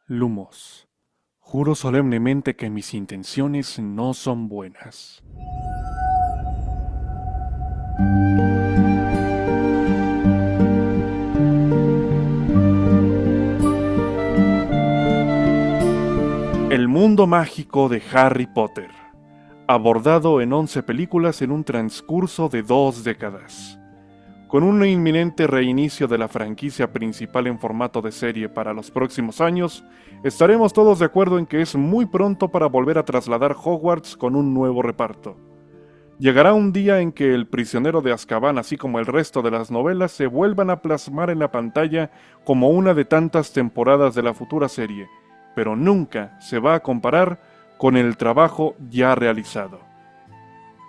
Lumos. Juro solemnemente que mis intenciones no son buenas. El mundo mágico de Harry Potter, abordado en 11 películas en un transcurso de 2 décadas. Con un inminente reinicio de la franquicia principal en formato de serie para los próximos años, estaremos todos de acuerdo en que es muy pronto para volver a trasladar Hogwarts con un nuevo reparto. Llegará un día en que El prisionero de Azkaban, así como el resto de las novelas, se vuelvan a plasmar en la pantalla como una de tantas temporadas de la futura serie, pero nunca se va a comparar con el trabajo ya realizado.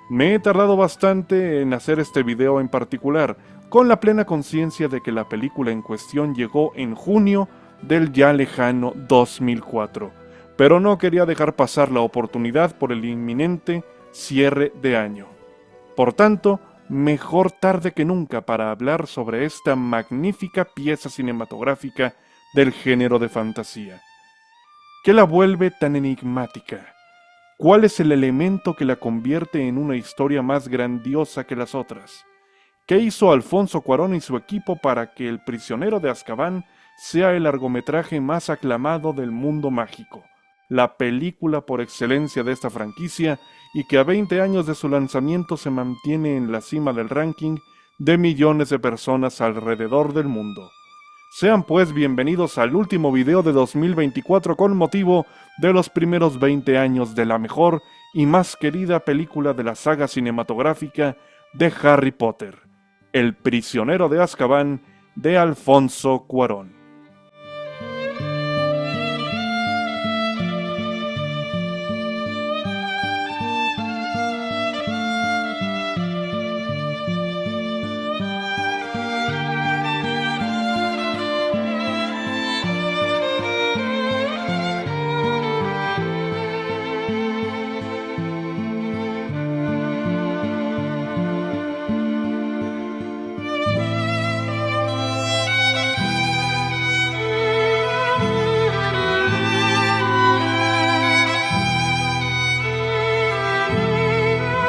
Me he tardado bastante en hacer este video en particular, con la plena conciencia de que la película en cuestión llegó en junio del ya lejano 2004, pero no quería dejar pasar la oportunidad por el inminente cierre de año. Por tanto, mejor tarde que nunca para hablar sobre esta magnífica pieza cinematográfica del género de fantasía. ¿Qué la vuelve tan enigmática? ¿Cuál es el elemento que la convierte en una historia más grandiosa que las otras? ¿Qué hizo Alfonso Cuarón y su equipo para que El prisionero de Azkaban sea el largometraje más aclamado del mundo mágico, la película por excelencia de esta franquicia y que a 20 años de su lanzamiento se mantiene en la cima del ranking de millones de personas alrededor del mundo? Sean pues bienvenidos al último video de 2024 con motivo de los primeros 20 años de la mejor y más querida película de la saga cinematográfica de Harry Potter, El prisionero de Azkaban, de Alfonso Cuarón.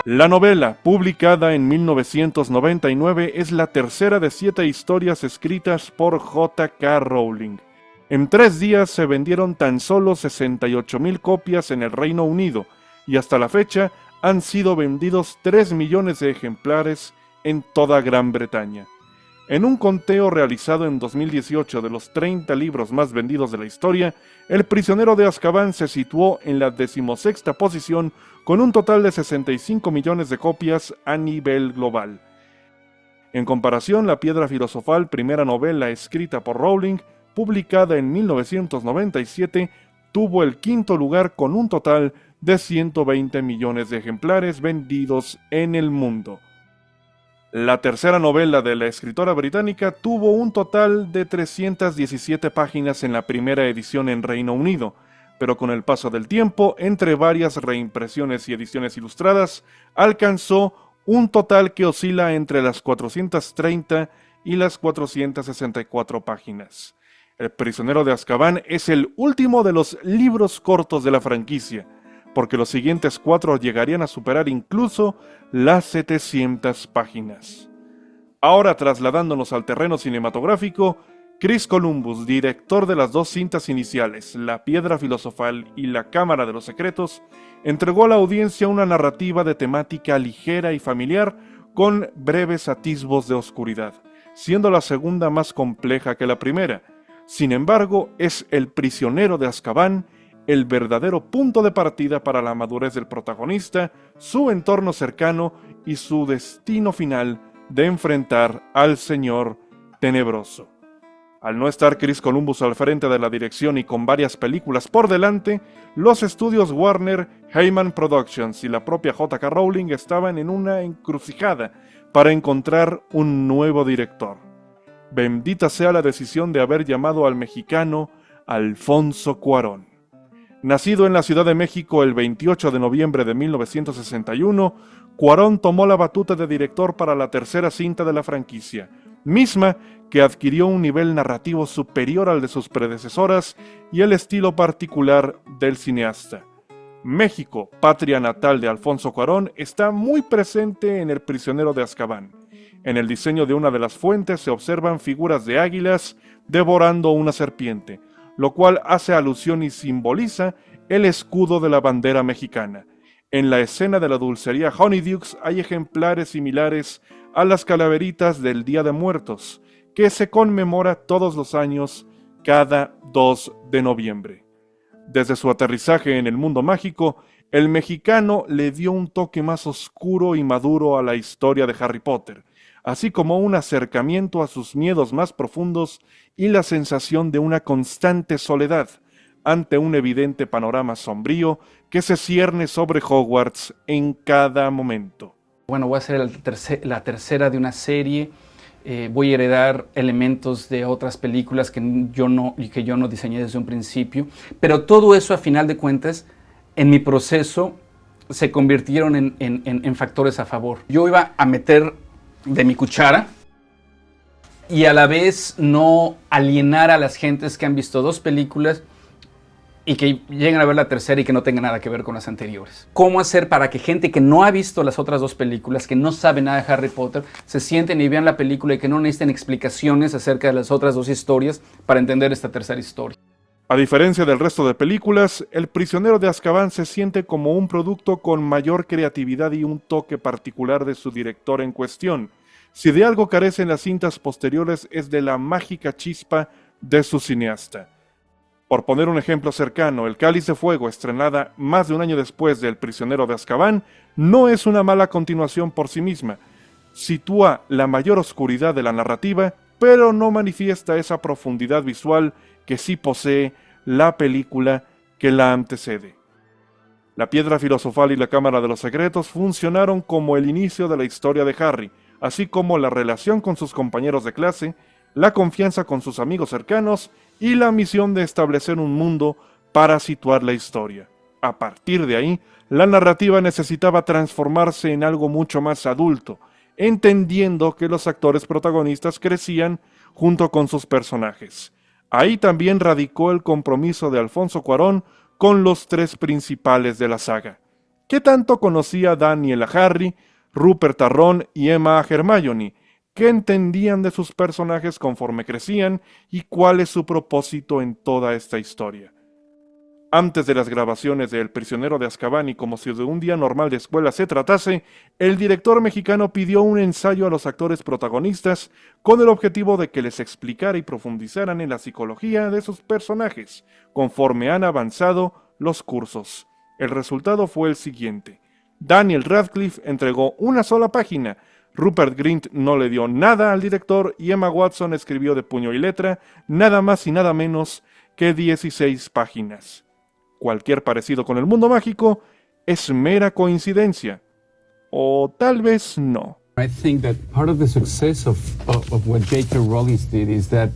La novela, publicada en 1999, es la tercera de 7 historias escritas por J.K. Rowling. En 3 días se vendieron tan solo 68,000 copias en el Reino Unido, y hasta la fecha han sido vendidos 3 millones de ejemplares en toda Gran Bretaña. En un conteo realizado en 2018 de los 30 libros más vendidos de la historia, El prisionero de Azkaban se situó en la 16ª posición con un total de 65 millones de copias a nivel global. En comparación, La piedra filosofal, primera novela escrita por Rowling, publicada en 1997, tuvo el 5º lugar con un total de 120 millones de ejemplares vendidos en el mundo. La tercera novela de la escritora británica tuvo un total de 317 páginas en la primera edición en Reino Unido, pero con el paso del tiempo, entre varias reimpresiones y ediciones ilustradas, alcanzó un total que oscila entre las 430 y las 464 páginas. El prisionero de Azkaban es el último de los libros cortos de la franquicia, porque los siguientes 4 llegarían a superar incluso las 700 páginas. Ahora, trasladándonos al terreno cinematográfico, Chris Columbus, director de las 2 cintas iniciales, La piedra filosofal y La cámara de los secretos, entregó a la audiencia una narrativa de temática ligera y familiar con breves atisbos de oscuridad, siendo la segunda más compleja que la primera. Sin embargo, es El prisionero de Azkaban el verdadero punto de partida para la madurez del protagonista, su entorno cercano y su destino final de enfrentar al Señor Tenebroso. Al no estar Chris Columbus al frente de la dirección y con varias películas por delante, los estudios Warner, Heyman Productions y la propia J.K. Rowling estaban en una encrucijada para encontrar un nuevo director. Bendita sea la decisión de haber llamado al mexicano Alfonso Cuarón. Nacido en la Ciudad de México el 28 de noviembre de 1961, Cuarón tomó la batuta de director para la tercera cinta de la franquicia, misma que adquirió un nivel narrativo superior al de sus predecesoras y el estilo particular del cineasta. México, patria natal de Alfonso Cuarón, está muy presente en El prisionero de Azkaban. En el diseño de una de las fuentes se observan figuras de águilas devorando una serpiente, lo cual hace alusión y simboliza el escudo de la bandera mexicana. En la escena de la dulcería Honeydukes hay ejemplares similares a las calaveritas del Día de Muertos, que se conmemora todos los años cada 2 de noviembre. Desde su aterrizaje en el mundo mágico, el mexicano le dio un toque más oscuro y maduro a la historia de Harry Potter, así como un acercamiento a sus miedos más profundos y la sensación de una constante soledad ante un evidente panorama sombrío que se cierne sobre Hogwarts en cada momento. Bueno, voy a ser la tercera de una serie. Voy a heredar elementos de otras películas que yo no diseñé desde un principio, pero todo eso a final de cuentas en mi proceso se convirtieron en factores a favor. Yo iba a meter de mi cuchara y a la vez no alienar a las gentes que han visto 2 películas y que lleguen a ver la tercera y que no tenga nada que ver con las anteriores. ¿Cómo hacer para que gente que no ha visto las otras 2 películas, que no sabe nada de Harry Potter, se sienten y vean la película y que no necesiten explicaciones acerca de las otras 2 historias para entender esta tercera historia? A diferencia del resto de películas, El prisionero de Azkaban se siente como un producto con mayor creatividad y un toque particular de su director en cuestión. Si de algo carecen las cintas posteriores es de la mágica chispa de su cineasta. Por poner un ejemplo cercano, El Cáliz de Fuego, estrenada más de un año después de El prisionero de Azkaban, no es una mala continuación por sí misma. Sitúa la mayor oscuridad de la narrativa, pero no manifiesta esa profundidad visual que sí posee la película que la antecede. La Piedra Filosofal y la Cámara de los Secretos funcionaron como el inicio de la historia de Harry, así como la relación con sus compañeros de clase, la confianza con sus amigos cercanos y la misión de establecer un mundo para situar la historia. A partir de ahí, la narrativa necesitaba transformarse en algo mucho más adulto, entendiendo que los actores protagonistas crecían junto con sus personajes. Ahí también radicó el compromiso de Alfonso Cuarón con los 3 principales de la saga. ¿Qué tanto conocía Daniel a Harry, Rupert a Ron y Emma a Hermione? ¿Qué entendían de sus personajes conforme crecían y cuál es su propósito en toda esta historia? Antes de las grabaciones de El prisionero de Azkaban y como si de un día normal de escuela se tratase, el director mexicano pidió un ensayo a los actores protagonistas con el objetivo de que les explicara y profundizaran en la psicología de sus personajes, conforme han avanzado los cursos. El resultado fue el siguiente. Daniel Radcliffe entregó una sola página, Rupert Grint no le dio nada al director y Emma Watson escribió de puño y letra nada más y nada menos que 16 páginas. Cualquier parecido con el mundo mágico es mera coincidencia. O tal vez no. I think that part of the success of what J.K. Rowling did is that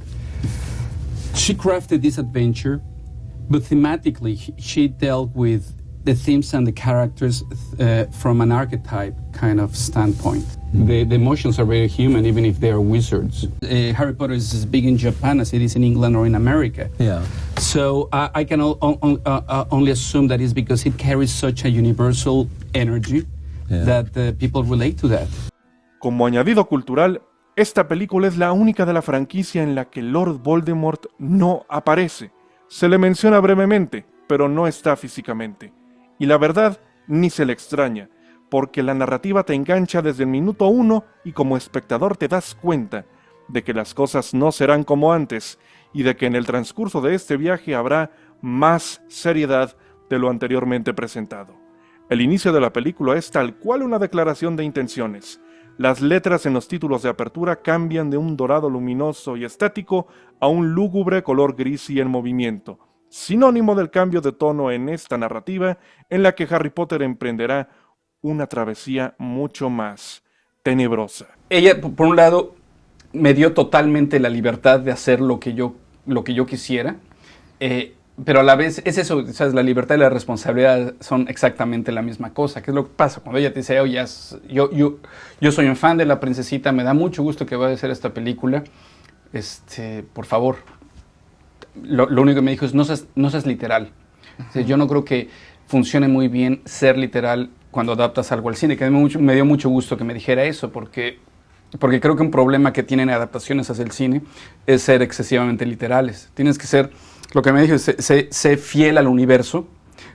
she crafted this adventure, but thematically she dealt with the themes and the characters from an archetype kind of standpoint. The emotions are very human, even if they are wizards. Harry Potter is as big in Japan as it is in England or in America. Yeah. So I can only assume that it's because it carries such a universal energy that people relate to that. Como añadido cultural, esta película es la única de la franquicia en la que Lord Voldemort no aparece. Se le menciona brevemente, pero no está físicamente. Y la verdad, ni se le extraña, porque la narrativa te engancha desde el minuto 1 y como espectador te das cuenta de que las cosas no serán como antes y de que en el transcurso de este viaje habrá más seriedad de lo anteriormente presentado. El inicio de la película es tal cual una declaración de intenciones. Las letras en los títulos de apertura cambian de un dorado luminoso y estático a un lúgubre color gris y en movimiento, sinónimo del cambio de tono en esta narrativa en la que Harry Potter emprenderá una travesía mucho más tenebrosa. Ella, por un lado, me dio totalmente la libertad de hacer lo que yo quisiera, pero a la vez es eso, ¿sabes? La libertad y la responsabilidad son exactamente la misma cosa. ¿Qué es lo que pasa? Cuando ella te dice, oye, yo soy un fan de La Princesita, me da mucho gusto que vaya a hacer esta película, por favor. Lo único que me dijo es, no seas literal. O sea, yo no creo que funcione muy bien ser literal cuando adaptas algo al cine, que me dio mucho gusto que me dijera eso, porque creo que un problema que tienen adaptaciones hacia el cine es ser excesivamente literales. Tienes que ser, lo que me dijo es, sé fiel al universo,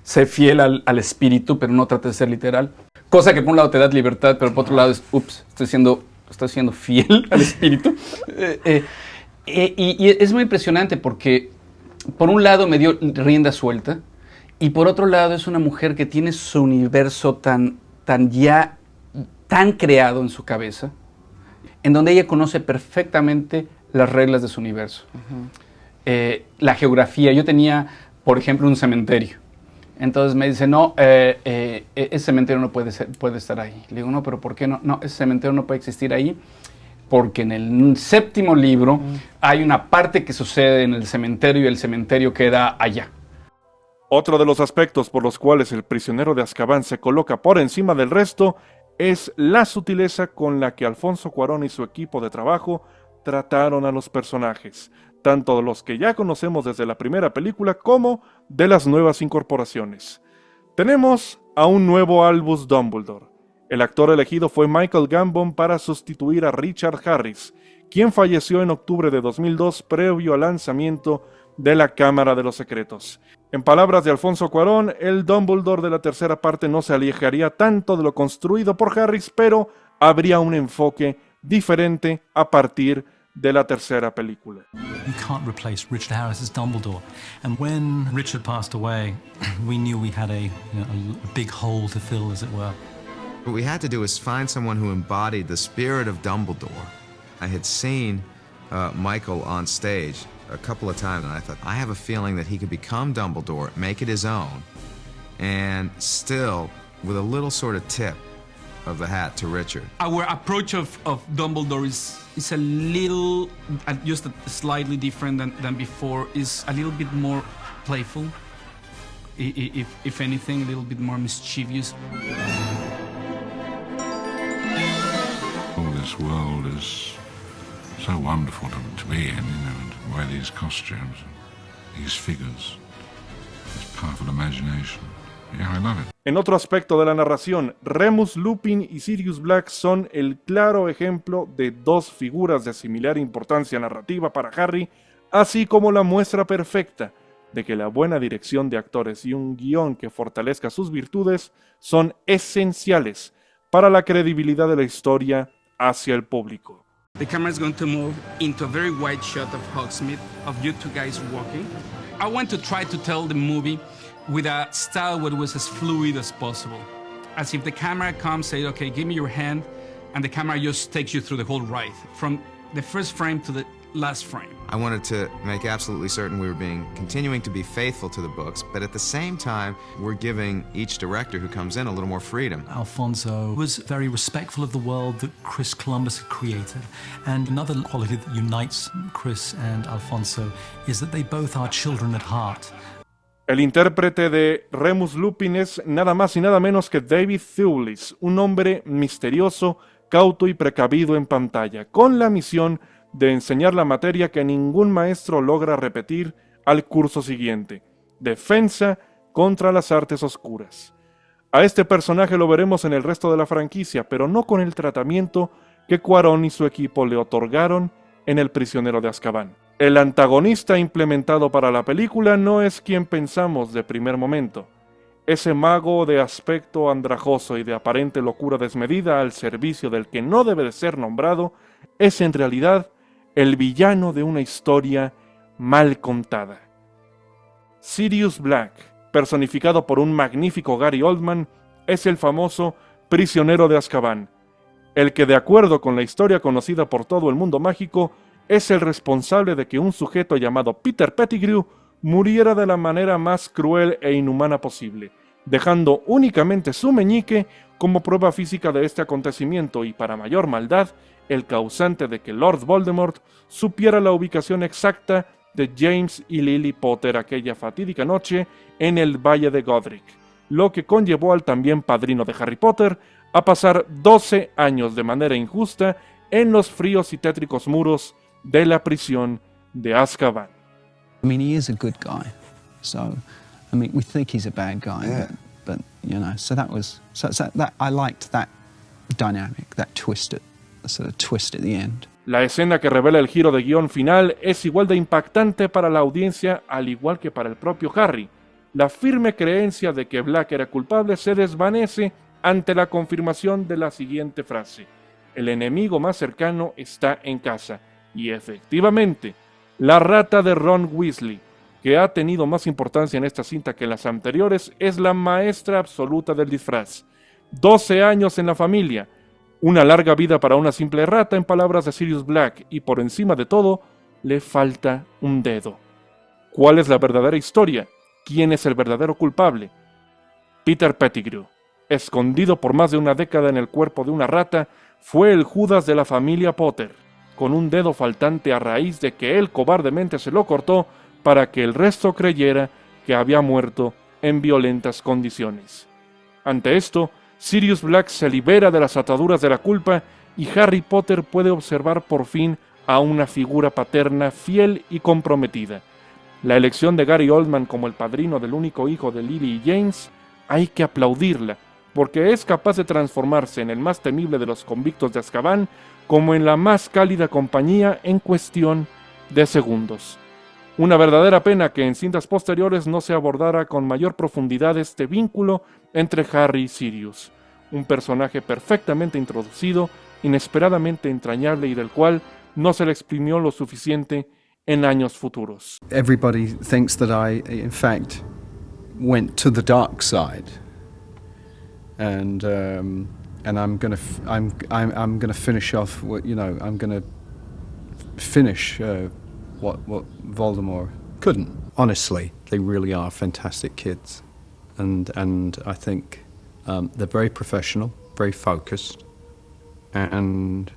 sé fiel al espíritu, pero no trates de ser literal. Cosa que por un lado te da libertad, pero por otro lado es, estoy siendo fiel al espíritu. Y es muy impresionante porque por un lado me dio rienda suelta y por otro lado es una mujer que tiene su universo tan creado en su cabeza, en donde ella conoce perfectamente las reglas de su universo. La geografía. Yo tenía, por ejemplo, un cementerio. Entonces me dice, no, ese cementerio no puede estar ahí. Le digo, no, pero ¿por qué no? No, ese cementerio no puede existir ahí porque en el 7º libro hay una parte que sucede en el cementerio y el cementerio queda allá. Otro de los aspectos por los cuales El prisionero de Azkaban se coloca por encima del resto es la sutileza con la que Alfonso Cuarón y su equipo de trabajo trataron a los personajes, tanto de los que ya conocemos desde la primera película como de las nuevas incorporaciones. Tenemos a un nuevo Albus Dumbledore. El actor elegido fue Michael Gambon para sustituir a Richard Harris, quien falleció en octubre de 2002 previo al lanzamiento de La Cámara de los Secretos. En palabras de Alfonso Cuarón, el Dumbledore de la tercera parte no se alejaría tanto de lo construido por Harris, pero habría un enfoque diferente a partir de la tercera película. You can't replace Richard Harris as Dumbledore. And when Richard passed away, we knew we had a big hole to fill, as it were. What we had to do was find someone who embodied the spirit of Dumbledore. I had seen Michael on stage a couple of times, and I thought, I have a feeling that he could become Dumbledore, make it his own, and still, with a little sort of tip of the hat to Richard. Our approach of Dumbledore is a little, just slightly different than before, is a little bit more playful, if anything, a little bit more mischievous. All this world is so wonderful to be in, and to wear these costumes, these figures, this powerful imagination. Yeah, I love it. En otro aspecto de la narración, Remus Lupin y Sirius Black son el claro ejemplo de dos figuras de similar importancia narrativa para Harry, así como la muestra perfecta de que la buena dirección de actores y un guión que fortalezca sus virtudes son esenciales para la credibilidad de la historia hacia el público. The camera is going to move into a very wide shot of Hogsmeade, of you two guys walking. I want to try to tell the movie with a style where it was as fluid as possible. As if the camera comes, say, okay, give me your hand, and the camera just takes you through the whole ride, from the first frame to the last frame. I wanted to make absolutely certain we were continuing to be faithful to the books, but at the same time, we're giving each director who comes in a little more freedom. Alfonso was very respectful of the world that Chris Columbus had created. And another quality that unites Chris and Alfonso is that they both are children at heart. El intérprete de Remus Lupin es nada más y nada menos que David Thewlis, un hombre misterioso, cauto y precavido en pantalla, con la misión de enseñar la materia que ningún maestro logra repetir al curso siguiente: defensa contra las artes oscuras. A este personaje lo veremos en el resto de la franquicia, pero no con el tratamiento que Cuarón y su equipo le otorgaron en El prisionero de Azkaban. El antagonista implementado para la película no es quien pensamos de primer momento. Ese mago de aspecto andrajoso y de aparente locura desmedida al servicio del que no debe de ser nombrado es en realidad el villano de una historia mal contada. Sirius Black, personificado por un magnífico Gary Oldman, es el famoso prisionero de Azkaban, el que, de acuerdo con la historia conocida por todo el mundo mágico, es el responsable de que un sujeto llamado Peter Pettigrew muriera de la manera más cruel e inhumana posible, dejando únicamente su meñique como prueba física de este acontecimiento y, para mayor maldad, el causante de que Lord Voldemort supiera la ubicación exacta de James y Lily Potter aquella fatídica noche en el Valle de Godric, lo que conllevó al también padrino de Harry Potter a pasar 12 años de manera injusta en los fríos y tétricos muros de la prisión de Azkaban. I mean, he is a good guy. So, I mean, we think he's a bad guy, but you know, so that I liked that dynamic, that sort of twist at the end. La escena que revela el giro de guión final es igual de impactante para la audiencia, al igual que para el propio Harry. La firme creencia de que Black era culpable se desvanece ante la confirmación de la siguiente frase: el enemigo más cercano está en casa. Y efectivamente, la rata de Ron Weasley, que ha tenido más importancia en esta cinta que en las anteriores, es la maestra absoluta del disfraz. 12 años en la familia, una larga vida para una simple rata, en palabras de Sirius Black, y por encima de todo, le falta un dedo. ¿Cuál es la verdadera historia? ¿Quién es el verdadero culpable? Peter Pettigrew, escondido por más de una década en el cuerpo de una rata, fue el Judas de la familia Potter, con un dedo faltante a raíz de que él cobardemente se lo cortó para que el resto creyera que había muerto en violentas condiciones. Ante esto, Sirius Black se libera de las ataduras de la culpa y Harry Potter puede observar por fin a una figura paterna fiel y comprometida. La elección de Gary Oldman como el padrino del único hijo de Lily y James hay que aplaudirla, porque es capaz de transformarse en el más temible de los convictos de Azkaban como en la más cálida compañía en cuestión de segundos. Una verdadera pena que en cintas posteriores no se abordara con mayor profundidad este vínculo entre Harry y Sirius, un personaje perfectamente introducido, inesperadamente entrañable y del cual no se le exprimió lo suficiente en años futuros. Everybody thinks that I, in fact, went to the dark side, and I'm gonna finish off. You know, I'm gonna finish what Voldemort couldn't. Honestly, they really are fantastic kids, and I think they're very professional, very focused, and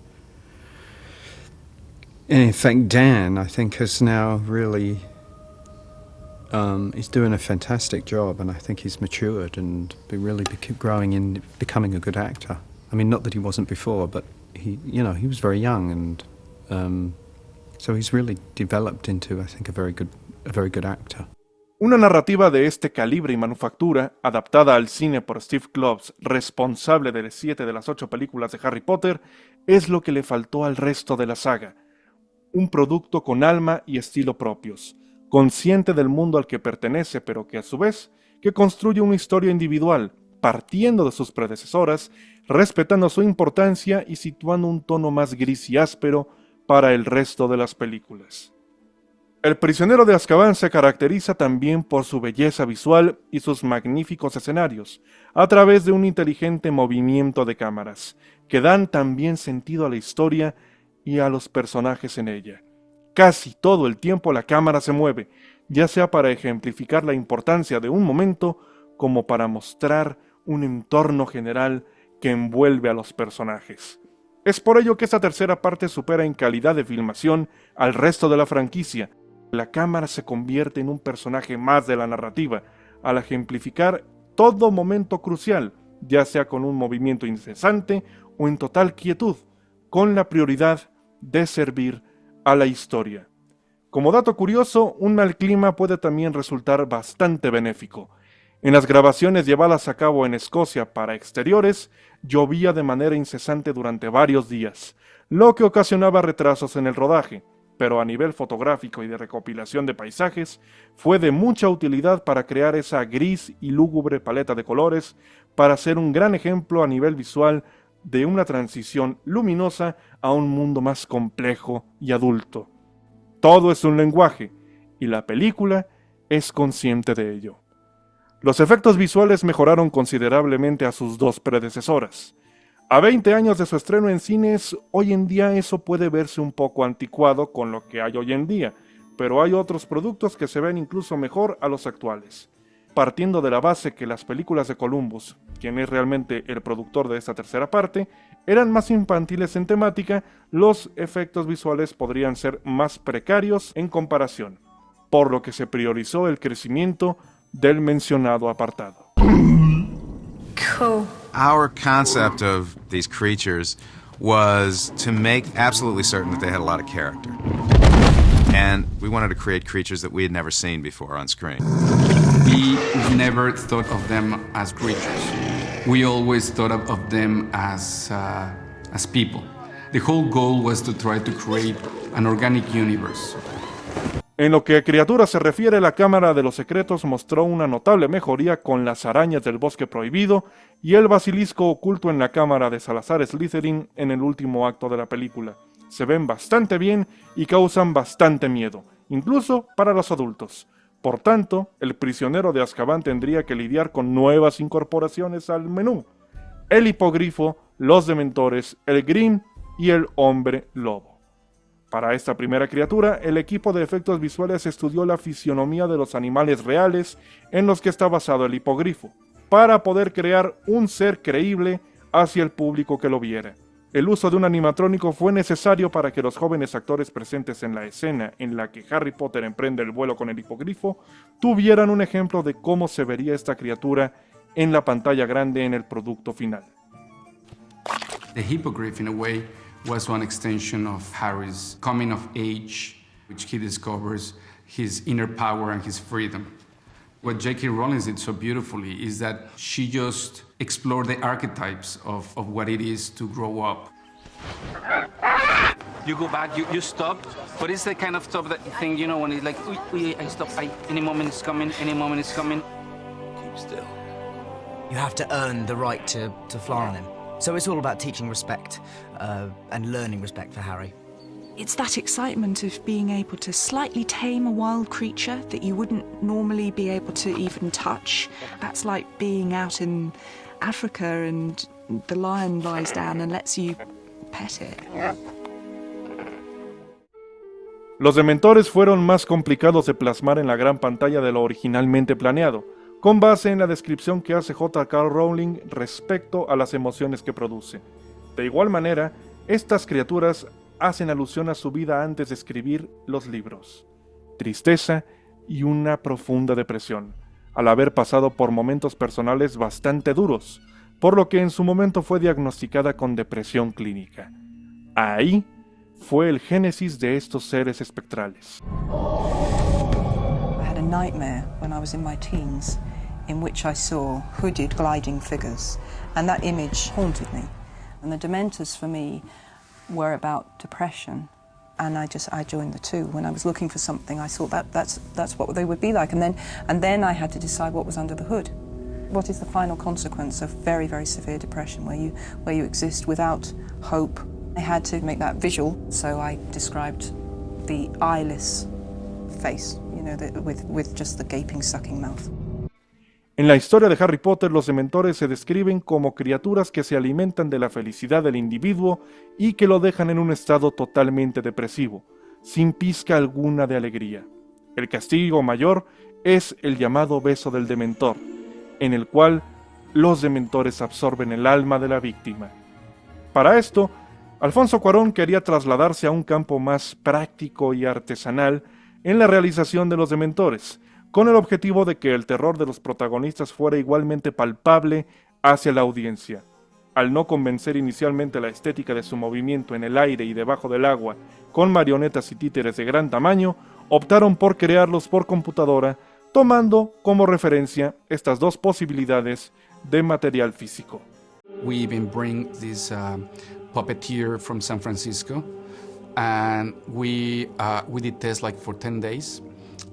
in fact, Dan, I think, has now really, he's doing a fantastic job, and I think he's matured and really growing in becoming a good actor. I mean, not that he wasn't before, but he was very young, and so he's really developed into, I think, a very good actor. Una narrativa de este calibre y manufactura, adaptada al cine por Steve Kloves, responsable de 7 de las 8 películas de Harry Potter, es lo que le faltó al resto de la saga. Un producto con alma y estilo propios, consciente del mundo al que pertenece, pero que a su vez, que construye una historia individual, partiendo de sus predecesoras, respetando su importancia y situando un tono más gris y áspero para el resto de las películas. El prisionero de Azkaban se caracteriza también por su belleza visual y sus magníficos escenarios, a través de un inteligente movimiento de cámaras, que dan también sentido a la historia y a los personajes en ella. Casi todo el tiempo la cámara se mueve, ya sea para ejemplificar la importancia de un momento, como para mostrar un entorno general que envuelve a los personajes. Es por ello que esta tercera parte supera en calidad de filmación al resto de la franquicia. La cámara se convierte en un personaje más de la narrativa, al ejemplificar todo momento crucial, ya sea con un movimiento incesante o en total quietud, con la prioridad de servir a la historia. Como dato curioso, un mal clima puede también resultar bastante benéfico. En las grabaciones llevadas a cabo en Escocia para exteriores, llovía de manera incesante durante varios días, lo que ocasionaba retrasos en el rodaje, pero a nivel fotográfico y de recopilación de paisajes, fue de mucha utilidad para crear esa gris y lúgubre paleta de colores, para ser un gran ejemplo a nivel visual de una transición luminosa a un mundo más complejo y adulto. Todo es un lenguaje, y la película es consciente de ello. Los efectos visuales mejoraron considerablemente a sus 2 predecesoras. A 20 años de su estreno en cines, hoy en día eso puede verse un poco anticuado con lo que hay hoy en día, pero hay otros productos que se ven incluso mejor a los actuales. Partiendo de la base que las películas de Columbus, quien es realmente el productor de esta tercera parte, eran más infantiles en temática, los efectos visuales podrían ser más precarios en comparación, por lo que se priorizó el crecimiento del mencionado apartado. Cool. Our concept of these creatures was to make absolutely certain that they had a lot of character. And we wanted to create creatures that we had never seen before on screen. We never thought of them as creatures. We always thought of them as people. The whole goal was to try to create an organic universe. En lo que a criaturas se refiere, la Cámara de los Secretos mostró una notable mejoría con las arañas del Bosque Prohibido y el basilisco oculto en la cámara de Salazar Slytherin en el último acto de la película. Se ven bastante bien y causan bastante miedo, incluso para los adultos. Por tanto, el prisionero de Azkaban tendría que lidiar con nuevas incorporaciones al menú: el hipogrifo, los dementores, el Grim y el hombre lobo. Para esta primera criatura, el equipo de efectos visuales estudió la fisionomía de los animales reales en los que está basado el hipogrifo, para poder crear un ser creíble hacia el público que lo viera. El uso de un animatrónico fue necesario para que los jóvenes actores presentes en la escena en la que Harry Potter emprende el vuelo con el hipogrifo tuvieran un ejemplo de cómo se vería esta criatura en la pantalla grande en el producto final. The hippogriff, in a way, was one extension of Harry's coming of age, which he discovers his inner power and his freedom. What J.K. Rowling did so beautifully is that she just explored the archetypes of what it is to grow up. You go back, you stop, but it's the kind of stop that thing, you know, when it's like, I stop, any moment is coming, any moment is coming. Keep still. You have to earn the right to fly on him. So it's all about teaching respect and learning respect for Harry. It's that excitement of being able to slightly tame a wild creature that you wouldn't normally be able to even touch. That's like being out in Africa and the lion lies down and lets you pet it. Los dementores fueron más complicados de plasmar en la gran pantalla de lo originalmente planeado, con base en la descripción que hace J.K. Rowling respecto a las emociones que produce. De igual manera, estas criaturas hacen alusión a su vida antes de escribir los libros: tristeza y una profunda depresión, al haber pasado por momentos personales bastante duros, por lo que en su momento fue diagnosticada con depresión clínica. Ahí fue el génesis de estos seres espectrales. I had a nightmare when I was in my teens in which I saw hooded gliding figures, and that image haunted me. And the Dementors for me were about depression, and I joined the two. When I was looking for something, I thought that's what they would be like, and then I had to decide what was under the hood. What is the final consequence of very, very severe depression, where you exist without hope? I had to make that visual, so I described the eyeless face, you know, with just the gaping, sucking mouth. En la historia de Harry Potter, los dementores se describen como criaturas que se alimentan de la felicidad del individuo y que lo dejan en un estado totalmente depresivo, sin pizca alguna de alegría. El castigo mayor es el llamado beso del dementor, en el cual los dementores absorben el alma de la víctima. Para esto, Alfonso Cuarón quería trasladarse a un campo más práctico y artesanal en la realización de los dementores, con el objetivo de que el terror de los protagonistas fuera igualmente palpable hacia la audiencia. Al no convencer inicialmente la estética de su movimiento en el aire y debajo del agua con marionetas y títeres de gran tamaño, optaron por crearlos por computadora, tomando como referencia estas dos posibilidades de material físico. We even bring this puppeteer from San Francisco, and we did tests like for 10 days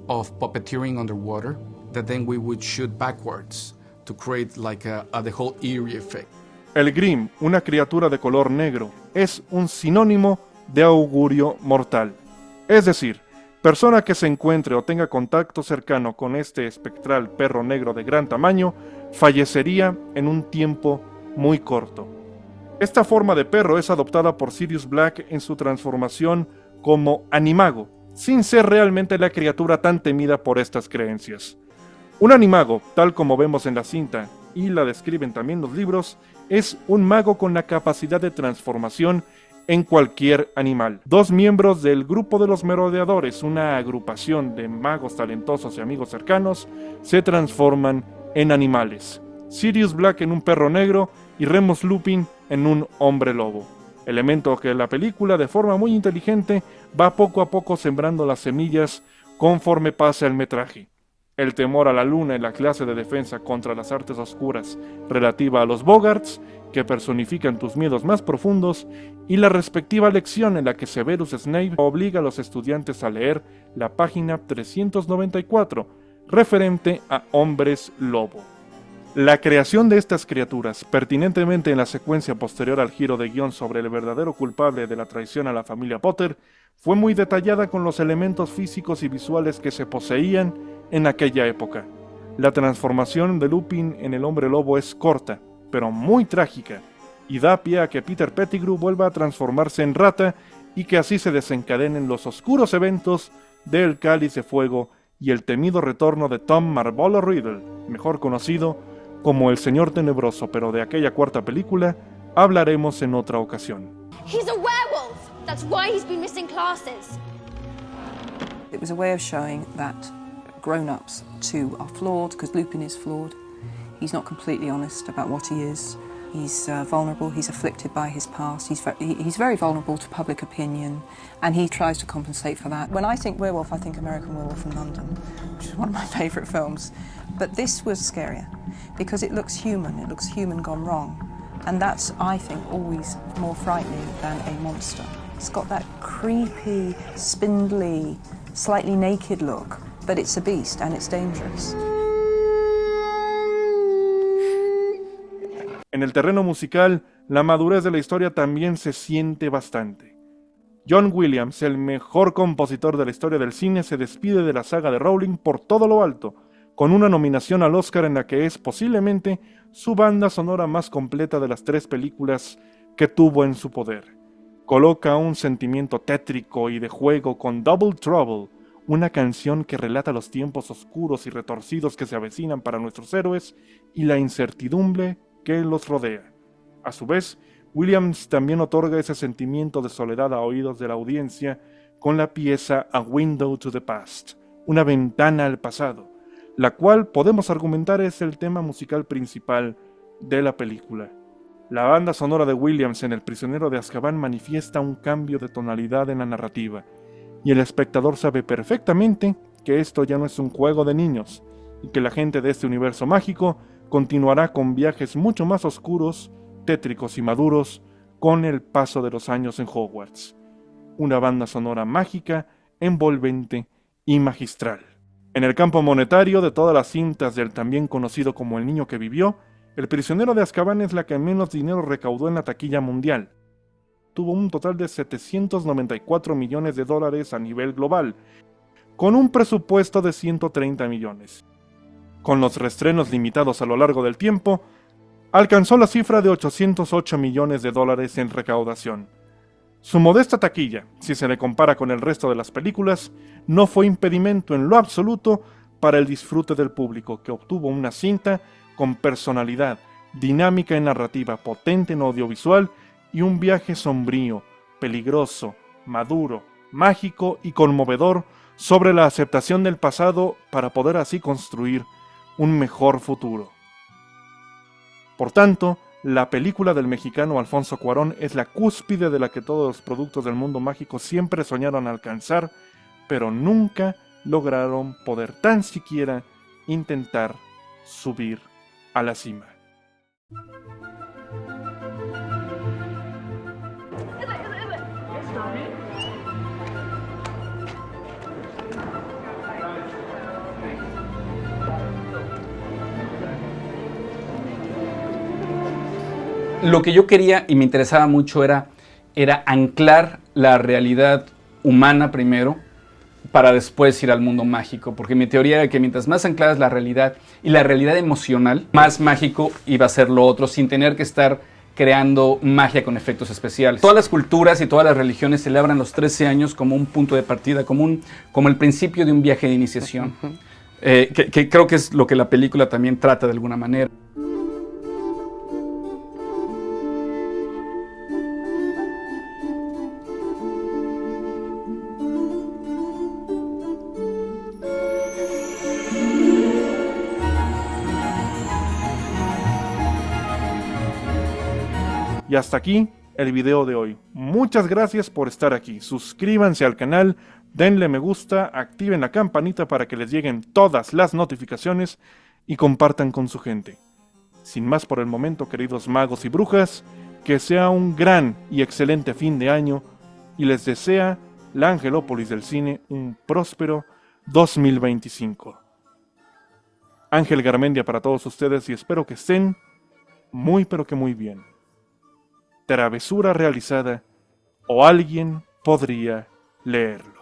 of puppeteering underwater, that then we would shoot backwards to create like the whole eerie effect. El Grim, una criatura de color negro, es un sinónimo de augurio mortal. Es decir, persona que se encuentre o tenga contacto cercano con este espectral perro negro de gran tamaño, fallecería en un tiempo muy corto. Esta forma de perro es adoptada por Sirius Black en su transformación como animago, sin ser realmente la criatura tan temida por estas creencias. Un animago, tal como vemos en la cinta y la describen también los libros, es un mago con la capacidad de transformación en cualquier animal. Dos miembros del grupo de los merodeadores, una agrupación de magos talentosos y amigos cercanos, se transforman en animales. Sirius Black en un perro negro y Remus Lupin en un hombre lobo. elemento que la película de forma muy inteligente va poco a poco sembrando las semillas conforme pasa el metraje. El temor a la luna y la clase de defensa contra las artes oscuras relativa a los Bogarts, que personifican tus miedos más profundos, y la respectiva lección en la que Severus Snape obliga a los estudiantes a leer la página 394, referente a hombres lobo. La creación de estas criaturas, pertinentemente en la secuencia posterior al giro de guión sobre el verdadero culpable de la traición a la familia Potter, fue muy detallada con los elementos físicos y visuales que se poseían en aquella época. La transformación de Lupin en el hombre lobo es corta, pero muy trágica, y da pie a que Peter Pettigrew vuelva a transformarse en rata y que así se desencadenen los oscuros eventos del Cáliz de Fuego y el temido retorno de Tom Marvolo Riddle, mejor conocido como el Señor Tenebroso, pero de aquella cuarta película hablaremos en otra ocasión. He's a werewolf. That's why he's been missing classes. It was a way of showing that grown-ups too are flawed, because Lupin is flawed. He's not completely honest about what he is. He's vulnerable, he's afflicted by his past, he's very vulnerable to public opinion, and he tries to compensate for that. When I think werewolf, I think American Werewolf in London, which is one of my favourite films. But this was scarier, because it looks human gone wrong. And that's, I think, always more frightening than a monster. It's got that creepy, spindly, slightly naked look, but it's a beast and it's dangerous. En el terreno musical, la madurez de la historia también se siente bastante. John Williams, el mejor compositor de la historia del cine, se despide de la saga de Rowling por todo lo alto, con una nominación al Oscar en la que es posiblemente su banda sonora más completa de las 3 películas que tuvo en su poder. Coloca un sentimiento tétrico y de juego con Double Trouble, una canción que relata los tiempos oscuros y retorcidos que se avecinan para nuestros héroes y la incertidumbre que los rodea. A su vez, Williams también otorga ese sentimiento de soledad a oídos de la audiencia con la pieza A Window to the Past, una ventana al pasado, la cual podemos argumentar es el tema musical principal de la película. La banda sonora de Williams en El prisionero de Azkaban manifiesta un cambio de tonalidad en la narrativa, y el espectador sabe perfectamente que esto ya no es un juego de niños, y que la gente de este universo mágico continuará con viajes mucho más oscuros, tétricos y maduros con el paso de los años en Hogwarts. Una banda sonora mágica, envolvente y magistral. En el campo monetario de todas las cintas del también conocido como El niño que vivió, El prisionero de Azkaban es la que menos dinero recaudó en la taquilla mundial. Tuvo un total de $794 millones a nivel global, con un presupuesto de 130 millones. Con los reestrenos limitados a lo largo del tiempo, alcanzó la cifra de $808 millones en recaudación. Su modesta taquilla, si se le compara con el resto de las películas, no fue impedimento en lo absoluto para el disfrute del público, que obtuvo una cinta con personalidad, dinámica y narrativa potente en audiovisual y un viaje sombrío, peligroso, maduro, mágico y conmovedor sobre la aceptación del pasado para poder así construir un mejor futuro. Por tanto, la película del mexicano Alfonso Cuarón es la cúspide de la que todos los productos del mundo mágico siempre soñaron alcanzar, pero nunca lograron poder tan siquiera intentar subir a la cima. Lo que yo quería y me interesaba mucho era anclar la realidad humana primero para después ir al mundo mágico, porque mi teoría era que mientras más anclada es la realidad y la realidad emocional, más mágico iba a ser lo otro, sin tener que estar creando magia con efectos especiales. Todas las culturas y todas las religiones celebran los 13 años como un punto de partida, como el principio de un viaje de iniciación, que creo que es lo que la película también trata de alguna manera. Y hasta aquí el video de hoy. Muchas gracias por estar aquí. Suscríbanse al canal, denle me gusta, activen la campanita para que les lleguen todas las notificaciones y compartan con su gente. Sin más por el momento, queridos magos y brujas, que sea un gran y excelente fin de año y les desea la Angelópolis del Cine un próspero 2025. Ángel Garmendia para todos ustedes y espero que estén muy pero que muy bien. Travesura realizada o alguien podría leerlo.